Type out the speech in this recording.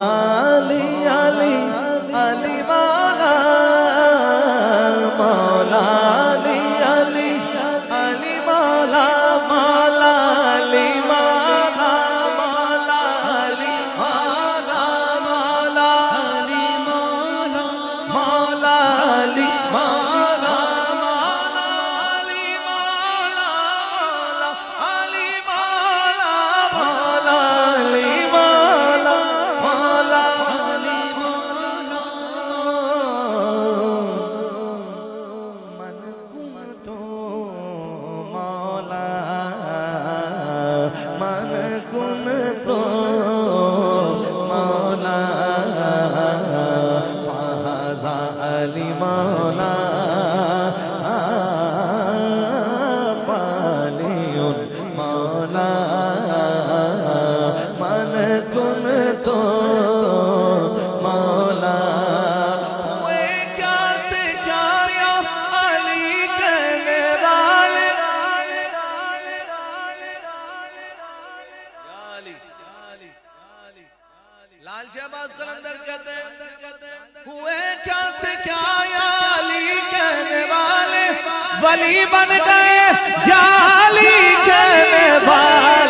আলী আলী আলী মাওলা মাওলা আলী আলী আলী মাওলা মাওলা আলী মাওলা মাওলা আলী মাওলা মাওলা আলী মাওলা মাওলা আলী মাওলা মাওলা আলী মাওলা আলী মাওলা মাওলা Ali Ali Maula Faliun Maula Man kun to Maula Hue kya se kya ya Ali kehne wale लाल शहबाज कलंदर कहते हैं हुए क्या से क्या या अली कहने वाले वली बन गए या अली कहने वाले